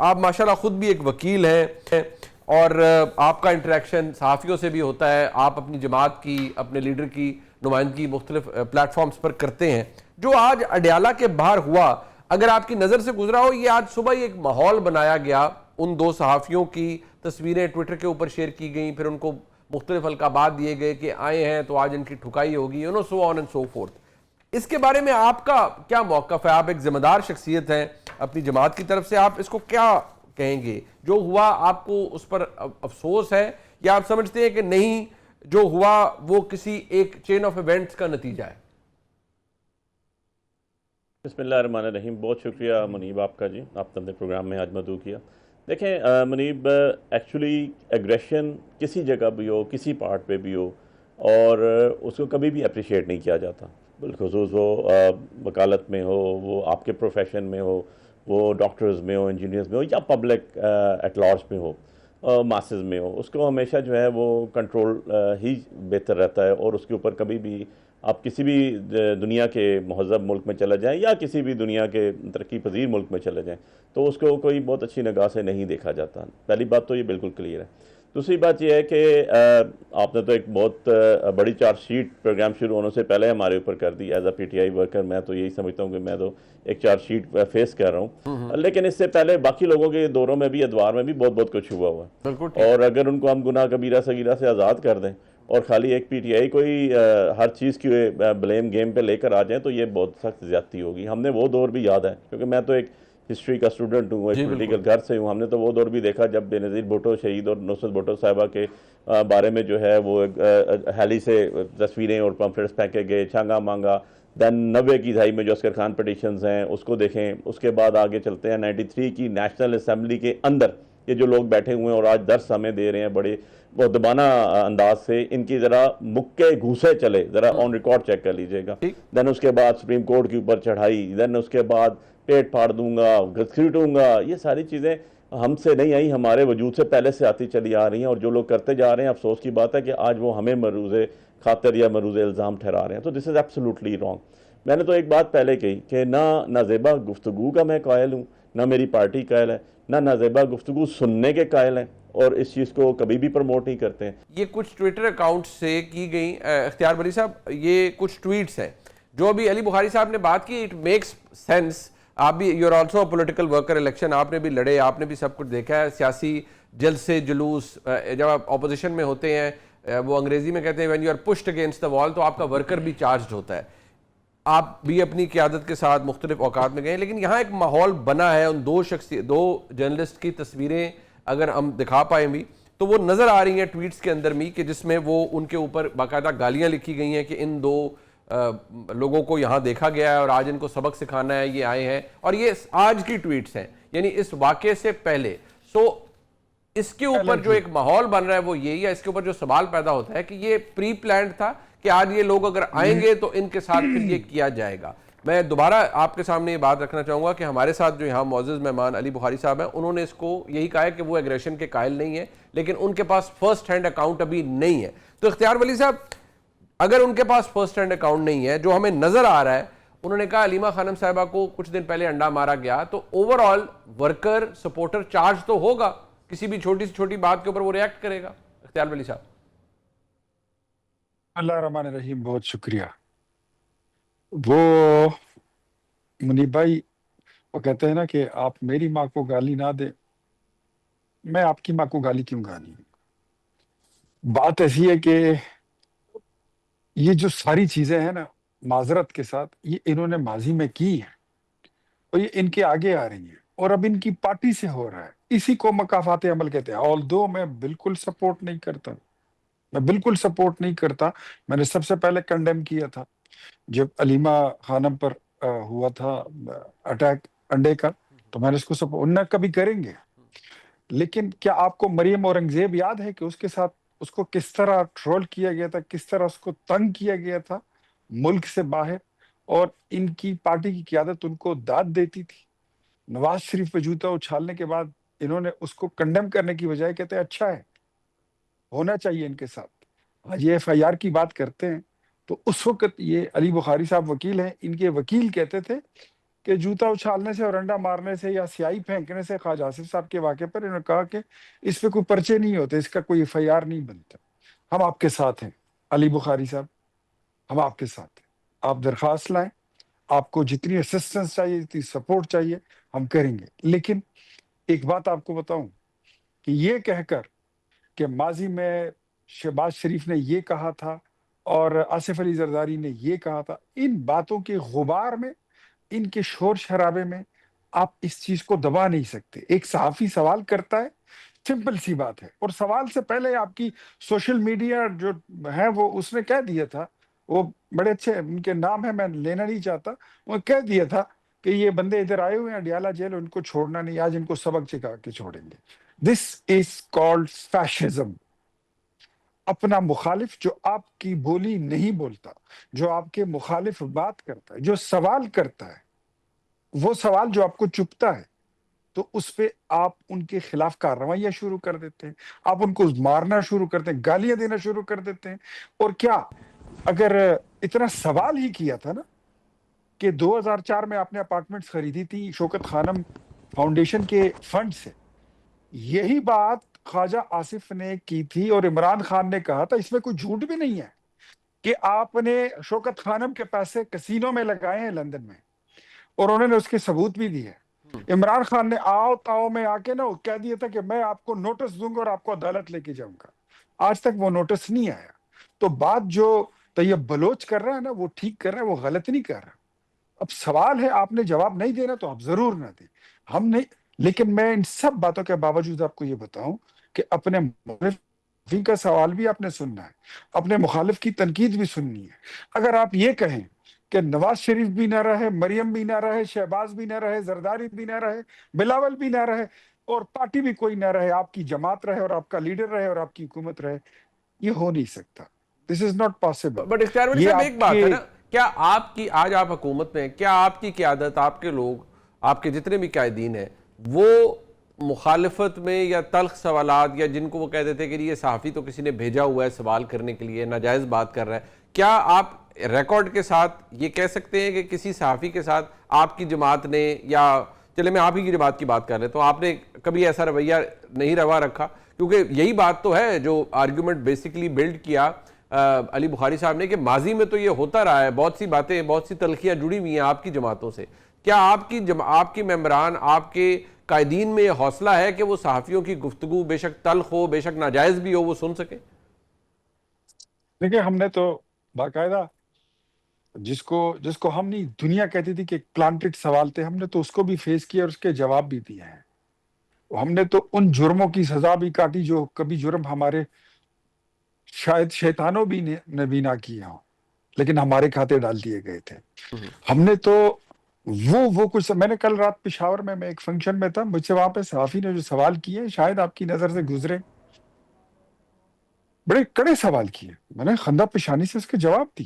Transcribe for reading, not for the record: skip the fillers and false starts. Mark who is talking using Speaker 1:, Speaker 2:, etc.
Speaker 1: آپ ماشاءاللہ خود بھی ایک وکیل ہیں اور آپ کا انٹریکشن صحافیوں سے بھی ہوتا ہے، آپ اپنی جماعت کی، اپنے لیڈر کی نمائندگی مختلف پلیٹ فارمز پر کرتے ہیں. جو آج اڈیالہ کے باہر ہوا، اگر آپ کی نظر سے گزرا ہو، یہ آج صبح ہی ایک ماحول بنایا گیا، ان دو صحافیوں کی تصویریں ٹویٹر کے اوپر شیئر کی گئیں، پھر ان کو مختلف القابات دیے گئے کہ آئے ہیں تو آج ان کی ٹھکائی ہوگی، سو آن اینڈ سو فورتھ. اس کے بارے میں آپ کا کیا موقف ہے؟ آپ ایک ذمہ دار شخصیت ہیں اپنی جماعت کی طرف سے، آپ اس کو کیا کہیں گے؟ جو ہوا آپ کو اس پر افسوس ہے یا آپ سمجھتے ہیں کہ نہیں، جو ہوا وہ کسی ایک چین آف ایونٹس کا نتیجہ ہے؟
Speaker 2: بسم اللہ الرحمن الرحیم. بہت شکریہ منیب آپ کا جی، آپ نے پروگرام میں آج مدعو کیا. دیکھیں منیب، ایکچولی ایگریشن کسی جگہ بھی ہو، کسی پارٹ پہ بھی ہو، اور اس کو کبھی بھی اپریشیٹ نہیں کیا جاتا، بالخصوص وہ وکالت میں ہو، وہ آپ کے پروفیشن میں ہو، وہ ڈاکٹرز میں ہو، انجینئرز میں ہو، یا پبلک ایٹ لارج میں ہو، ماسز میں ہو. اس کو ہمیشہ جو ہے وہ کنٹرول ہی بہتر رہتا ہے، اور اس کے اوپر کبھی بھی آپ کسی بھی دنیا کے مہذب ملک میں چلے جائیں یا کسی بھی دنیا کے ترقی پذیر ملک میں چلے جائیں تو اس کو کوئی بہت اچھی نگاہ سے نہیں دیکھا جاتا. پہلی بات تو یہ بالکل کلیئر ہے. دوسری بات یہ ہے کہ آپ نے تو ایک بہت بڑی چارج شیٹ پروگرام شروع ہونے سے پہلے ہمارے اوپر کر دی. As a PTI worker میں تو یہی سمجھتا ہوں کہ میں تو ایک چارج شیٹ فیس کر رہا ہوں، لیکن اس سے پہلے باقی لوگوں کے دوروں میں بھی، ادوار میں بھی بہت بہت کچھ ہوا ہوا ہے. اور اگر ان کو ہم گناہ کبیرہ صغیرہ سے آزاد کر دیں اور خالی ایک پی ٹی آئی کو ہی ہر چیز کی بلیم گیم پہ لے کر آ جائیں تو یہ بہت سخت زیادتی ہوگی. ہم نے وہ دور بھی یاد ہے، کیونکہ میں تو ایک ہسٹری کا اسٹوڈنٹ ہوں، ایک پولیٹیکل گھر سے ہوں. ہم نے تو وہ دور بھی دیکھا جب بے نظیر بھٹو شہید اور نصرت بھٹو صاحبہ کے بارے میں جو ہے وہ ہیلی سے تصویریں اور پمفلیٹس پھینکے گئے، چھانگا مانگا. دین 90 کی دہائی میں جو عسکر خان پٹیشنز ہیں اس کو دیکھیں. اس کے بعد آگے چلتے ہیں 93 کی نیشنل اسمبلی کے اندر یہ جو لوگ بیٹھے ہوئے ہیں اور آج درس ہمیں دے رہے ہیں بڑے مؤدبانہ انداز سے، ان کی ذرا مکے گھوسے چلے، ذرا آن ریکارڈ چیک کر لیجئے گا. دین اس کے بعد سپریم کورٹ کے اوپر چڑھائی، دین اس کے بعد پیٹ پھاڑ دوں گا، گھسیٹوں گا. یہ ساری چیزیں ہم سے نہیں آئی، ہمارے وجود سے پہلے سے آتی چلی آ رہی ہیں، اور جو لوگ کرتے جا رہے ہیں افسوس کی بات ہے کہ آج وہ ہمیں مروز خاطر یا مروز الزام ٹھہرا رہے ہیں. تو دس از ایبسولوٹلی رانگ. میں نے تو ایک بات پہلے کہی کہ نہ زیبا گفتگو کا میں قائل ہوں، نہ میری پارٹی قائل ہے، نہ زیبا گفتگو سننے کے قائل ہیں، اور اس چیز کو کبھی بھی پروموٹ نہیں کرتے ہیں.
Speaker 1: یہ کچھ ٹویٹر اکاؤنٹ سے کی گئی، اختیار بری صاحب یہ کچھ ٹویٹس ہیں جو ابھی علی بخاری صاحب نے بات کی. It makes sense. آپ بھی you are also a political worker, election آپ نے بھی لڑے، آپ نے بھی سب کچھ دیکھا ہے. سیاسی جلسے جلوس جب آپ اپوزیشن میں ہوتے ہیں، وہ انگریزی میں کہتے ہیں when you are pushed against the wall, تو آپ کا ورکر بھی چارجڈ ہوتا ہے. آپ بھی اپنی قیادت کے ساتھ مختلف اوقات میں گئے، لیکن یہاں ایک ماحول بنا ہے. ان دو جرنلسٹ کی تصویریں اگر ہم دکھا پائیں بھی تو وہ نظر آ رہی ہیں ٹویٹس کے اندر بھی، کہ جس میں وہ ان کے اوپر باقاعدہ گالیاں لکھی گئی ہیں کہ ان دو لوگوں کو یہاں دیکھا گیا ہے اور آج ان کو سبق سکھانا ہے، یہ آئے ہیں. اور یہ آج کی ٹویٹس ہیں، یعنی اس واقعے سے پہلے. سو اس کے اوپر جو ایک ماحول بن رہا ہے وہ یہی ہے. اس کے اوپر جو سوال پیدا ہوتا ہے کہ یہ پری پلانڈ تھا کہ آج یہ لوگ اگر آئیں گے تو ان کے ساتھ پھر یہ کیا جائے گا. میں دوبارہ آپ کے سامنے یہ بات رکھنا چاہوں گا کہ ہمارے ساتھ جو یہاں معزز مہمان علی بخاری صاحب ہیں، انہوں نے اس کو یہی کہا ہے کہ وہ ایگریشن کے قائل نہیں ہیں، لیکن ان کے پاس فرسٹ ہینڈ اکاؤنٹ ابھی نہیں ہے. تو اختیار ولی صاحب، اگر ان کے پاس فرسٹ ہینڈ اکاؤنٹ نہیں ہے، جو ہمیں نظر آ رہا ہے، انہوں نے کہا علیمہ خانم صاحبہ کو کچھ دن پہلے انڈا مارا گیا، تو over all worker supporter charge تو ہوگا، کسی بھی چھوٹی سے چھوٹی بات کے اوپر وہ ریاکٹ کرے گا. اختیار ولی صاحب.
Speaker 3: اللہ الرحمن الرحیم. بہت شکریہ. وہ منیب بھائی، وہ کہتے ہیں نا کہ آپ میری ماں کو گالی نہ دیں، میں آپ کی ماں کو گالی کیوں گانی. بات ایسی ہے کہ یہ جو ساری چیزیں ہیں نا، معذرت کے ساتھ، یہ انہوں نے ماضی میں کی ہیں اور یہ ان کے آگے آ رہی ہیں، اور اب ان کی پارٹی سے ہو رہا ہے. اسی کو مکافات عمل کہتے ہیں. آلدو میں بالکل سپورٹ نہیں کرتا، میں بالکل سپورٹ نہیں کرتا. میں نے سب سے پہلے کنڈیم کیا تھا جب علیمہ خانم پر ہوا تھا اٹیک انڈے کا، تو میں نے اس کو سپورٹ نہ کبھی کریں گے. لیکن کیا آپ کو مریم اورنگزیب یاد ہے کہ اس کے ساتھ اس کو کس طرح ٹرول کیا گیا تھا، کس طرح اس کو تنگ کیا گیا تھا ملک سے باہر، اور ان کی پارٹی کی قیادت ان کو داد دیتی تھی. نواز شریف پہ جوتا اچھالنے کے بعد انہوں نے اس کو کنڈیم کرنے کی بجائے کہتے ہیں اچھا ہے، ہونا چاہیے ان کے ساتھ. آج یہ ایف آئی آر کی بات کرتے ہیں تو اس وقت یہ علی بخاری صاحب وکیل ہیں، ان کے وکیل کہتے تھے کہ جوتا اچھالنے سے اور انڈا مارنے سے یا سیاہی پھینکنے سے خواجہ آصف صاحب کے واقعے پر انہوں نے کہا کہ اس پہ کوئی پرچے نہیں ہوتے، اس کا کوئی ایف آئی آر نہیں بنتا۔ ہم آپ کے ساتھ ہیں علی بخاری صاحب، ہم آپ کے ساتھ ہیں، آپ درخواست لائیں، آپ کو جتنی اسسٹنس چاہیے، جتنی سپورٹ چاہیے ہم کریں گے۔ لیکن ایک بات آپ کو بتاؤں کہ یہ کہہ کر کہ ماضی میں شہباز شریف نے یہ کہا تھا اور آصف علی زرداری نے یہ کہا تھا، ان باتوں کے غبار میں، ان کے شور شرابے میں آپ اس چیز کو دبا نہیں سکتے۔ ایک صحافی سوال کرتا ہے، سمپل سی بات ہے، اور سوال سے پہلے آپ کی سوشل میڈیا جو ہے وہ اس نے کہہ دیا تھا، وہ بڑے اچھے ان کے نام ہے، میں لینا نہیں چاہتا، وہ کہہ دیا تھا کہ یہ بندے ادھر آئے ہوئے ہیں ڈیالہ جیل، ان کو چھوڑنا نہیں، آج ان کو سبق سکھا کے چھوڑیں گے۔ دس از کالڈ فیشزم۔ اپنا مخالف جو آپ کی بولی نہیں بولتا، جو آپ کے مخالف بات کرتا ہے، جو سوال کرتا ہے، وہ سوال جو آپ کو چپتا ہے، تو اس پہ آپ ان کے خلاف کارروائیاں شروع کر دیتے ہیں، آپ ان کو مارنا شروع کرتے ہیں، گالیاں دینا شروع کر دیتے ہیں۔ اور کیا اگر اتنا سوال ہی کیا تھا نا کہ 2004 میں آپ نے اپارٹمنٹس خریدی تھی شوکت خانم فاؤنڈیشن کے فنڈ سے، یہی بات خواجہ آصف نے کی تھی اور عمران خان نے کہا تھا، اس میں کوئی جھوٹ بھی نہیں ہے کہ آپ نے شوکت خانم کے پیسے کسینوں میں لگائے ہیں لندن میں، اور انہوں نے اس کے ثبوت بھی دیے۔ عمران خان نے آؤ تاؤ میں آ کے نا وہ کہہ دیا تھا کہ میں آپ کو نوٹس دوں گا اور آپ کو عدالت لے کے جاؤں گا، آج تک وہ نوٹس نہیں آیا۔ تو بات جو طیب بلوچ کر رہا ہے نا وہ ٹھیک کر رہا ہے، وہ غلط نہیں کر رہا۔ اب سوال ہے، آپ نے جواب نہیں دینا تو آپ ضرور نہ دیں، ہم نہیں۔ لیکن میں ان سب باتوں کے باوجود آپ کو یہ بتاؤں کہ اپنے مخالف کا سوال بھی آپ نے سننا ہے، اپنے مخالف کی تنقید بھی سننی ہے۔ اگر آپ یہ کہیں کہ نواز شریف بھی نہ رہے، مریم بھی نہ رہے، شہباز بھی نہ رہے، زرداری بھی نہ رہے، بلاول بھی نہ رہے، اور پارٹی بھی کوئی نہ رہے، آپ کی جماعت رہے اور آپ کا لیڈر رہے اور آپ کی حکومت رہے، یہ ہو نہیں سکتا۔ دس از ناٹ پاسبل۔
Speaker 1: بٹ اختیار بھائی
Speaker 3: یہ
Speaker 1: صاحب ایک
Speaker 3: آپ
Speaker 1: بات ہے
Speaker 3: کے
Speaker 1: نا، کیا آپ کی آج آپ حکومت میں، کیا آپ کی قیادت، آپ کے لوگ، آپ کے جتنے بھی قائدین ہیں، وہ مخالفت میں یا تلخ سوالات، یا جن کو وہ کہہ دیتے کہ یہ صحافی تو کسی نے بھیجا ہوا ہے سوال کرنے کے لیے، ناجائز بات کر رہا ہے، کیا آپ ریکارڈ کے ساتھ یہ کہہ سکتے ہیں کہ کسی صحافی کے ساتھ آپ کی جماعت نے، یا چلے میں آپ ہی کی جماعت کی بات کر رہے تو آپ نے کبھی ایسا رویہ نہیں روا رکھا؟ کیونکہ یہی بات تو ہے جو آرگیومنٹ بیسیکلی بلڈ کیا علی بخاری صاحب نے، کہ ماضی میں تو یہ ہوتا رہا ہے، بہت سی باتیں، بہت سی تلخیاں جڑی ہوئی ہیں آپ کی جماعتوں سے۔ کیا آپ کی ممبران، آپ کے قائدین میں یہ حوصلہ ہے کہ وہ صحافیوں کی گفتگو بے شک تلخ ہو، بے شک ناجائز بھی ہو، وہ سن سکیں؟
Speaker 3: دیکھیں، ہم نے تو باقاعدہ جس کو ہم نہیں، دنیا کہتی تھی کہ پلانٹڈ سوال تھے، ہم نے تو اس کو بھی فیس کیا اور اس کے جواب بھی دیے ہیں۔ ہم نے تو ان جرموں کی سزا بھی کاٹی جو کبھی جرم ہمارے شاید شیطانوں بھی نے بھی نہ کیے ہوں، لیکن ہمارے کھاتے ڈال دیے گئے تھے۔ ہم نے تو وہ کچھ، میں نے کل رات پشاور میں ایک فنکشن میں تھا، مجھ سے وہاں پہ صحافی نے جو سوال کیے شاید آپ کی نظر سے گزرے، بڑے کڑے سوال کیے، میں نے خندہ پیشانی سے اس کے جواب دی۔